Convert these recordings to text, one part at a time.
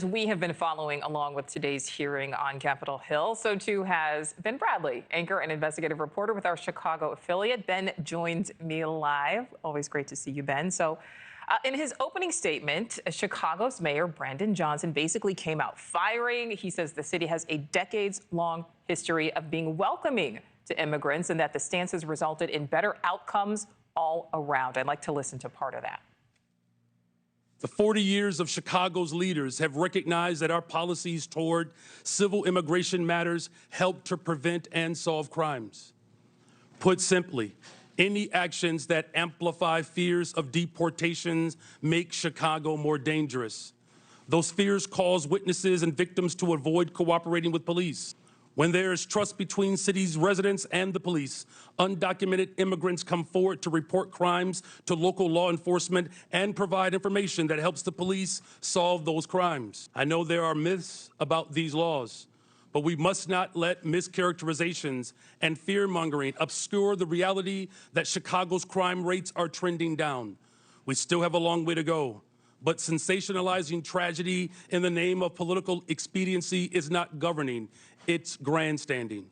We have been following along with today's hearing on Capitol Hill. So too has Ben Bradley, anchor and investigative reporter with our Chicago affiliate. Ben joins me live. Always great to see you, Ben. So in his opening statement, Chicago's Mayor Brandon Johnson basically came out firing. He says the city has a decades-long history of being welcoming to immigrants and that the stance has resulted in better outcomes all around. I'd like to listen to part of that. The 40 years of Chicago's leaders have recognized that our policies toward civil immigration matters help to prevent and solve crimes. Put simply, any actions that amplify fears of deportations make Chicago more dangerous. Those fears cause witnesses and victims to avoid cooperating with police. When there is trust between city's residents and the police, undocumented immigrants come forward to report crimes to local law enforcement and provide information that helps the police solve those crimes. I know there are myths about these laws, but we must not let mischaracterizations and fear-mongering obscure the reality that Chicago's crime rates are trending down. We still have a long way to go, but sensationalizing tragedy in the name of political expediency is not governing. It's grandstanding.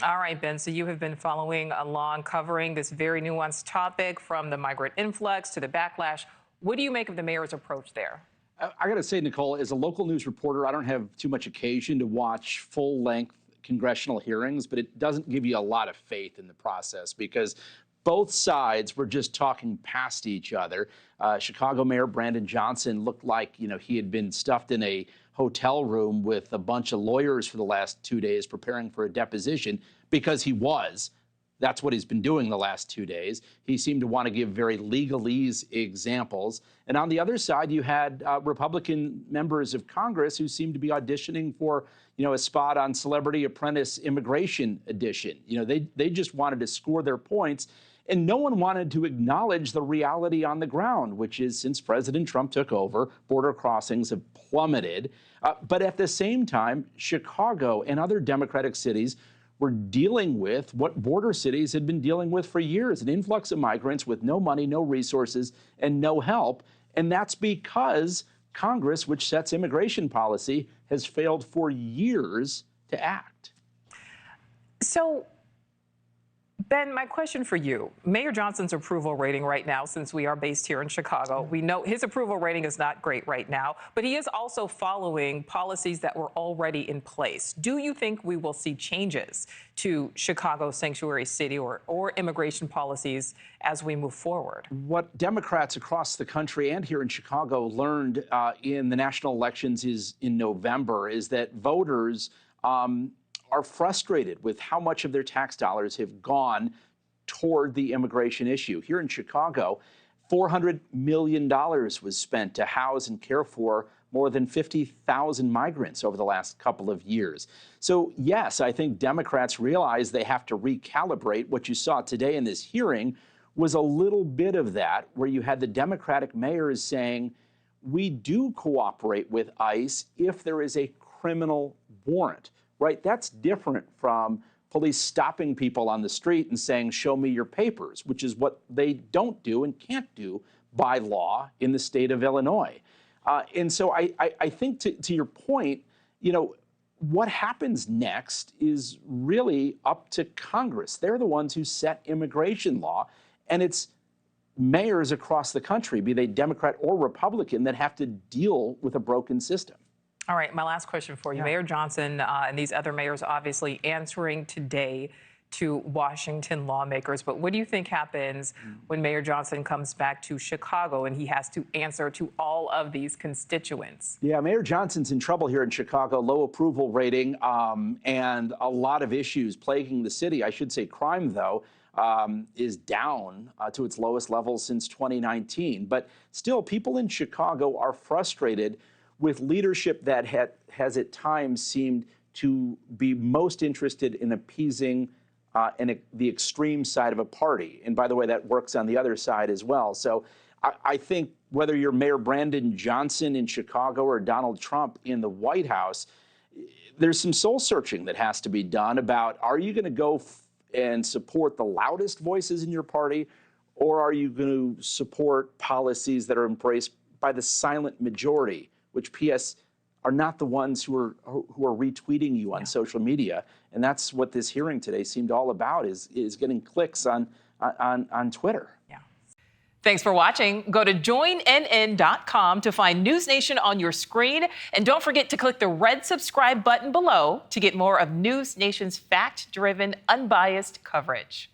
All right, Ben, so you have been following along, covering this very nuanced topic from the migrant influx to the backlash. What do you make of the mayor's approach there? I got to say, Nichole, as a local news reporter, I don't have too much occasion to watch full-length congressional hearings, but it doesn't give you a lot of faith in the process because both sides were just talking past each other. Chicago Mayor Brandon Johnson looked like, he had been stuffed in a hotel room with a bunch of lawyers for the last 2 days preparing for a deposition because he was. That's what he's been doing the last 2 days. He seemed to want to give very legalese examples. And on the other side, you had Republican members of Congress who seemed to be auditioning for, a spot on Celebrity Apprentice Immigration Edition. They just wanted to score their points. And no one wanted to acknowledge the reality on the ground, which is since President Trump took over, border crossings have plummeted. But at the same time, Chicago and other Democratic cities were dealing with what border cities had been dealing with for years, an influx of migrants with no money, no resources, and no help. And that's because Congress, which sets immigration policy, has failed for years to act. So, Ben, my question for you, Mayor Johnson's approval rating right now, since we are based here in Chicago, we know his approval rating is not great right now, but he is also following policies that were already in place. Do you think we will see changes to Chicago sanctuary city or immigration policies as we move forward? What Democrats across the country and here in Chicago learned in the national elections in November is that voters are frustrated with how much of their tax dollars have gone toward the immigration issue. Here in Chicago, $400 million was spent to house and care for more than 50,000 migrants over the last couple of years. So yes, I think Democrats realize they have to recalibrate. What you saw today in this hearing was a little bit of that, where you had the Democratic mayors saying, we do cooperate with ICE if there is a criminal warrant. Right? That's different from police stopping people on the street and saying, show me your papers, which is what they don't do and can't do by law in the state of Illinois. And so I think to your point, what happens next is really up to Congress. They're the ones who set immigration law, and it's mayors across the country, be they Democrat or Republican, that have to deal with a broken system. All right, my last question for you. Mayor Johnson and these other mayors obviously answering today to Washington lawmakers. But what do you think happens when Mayor Johnson comes back to Chicago and he has to answer to all of these constituents? Yeah, Mayor Johnson's in trouble here in Chicago, low approval rating and a lot of issues plaguing the city. I should say crime, though, is down to its lowest level since 2019. But still, people in Chicago are frustrated with leadership that has at times seemed to be most interested in appeasing the extreme side of a party. And by the way, that works on the other side as well. So I think whether you're Mayor Brandon Johnson in Chicago or Donald Trump in the White House, there's some soul searching that has to be done about, are you going to go and support the loudest voices in your party, or are you going to support policies that are embraced by the silent majority which PS are not the ones who are retweeting you on social media. And that's what this hearing today seemed all about, is getting clicks on Twitter. Yeah. Thanks for watching. Go to joinnn.com to find News Nation on your screen. And don't forget to click the red subscribe button below to get more of News Nation's fact-driven, unbiased coverage.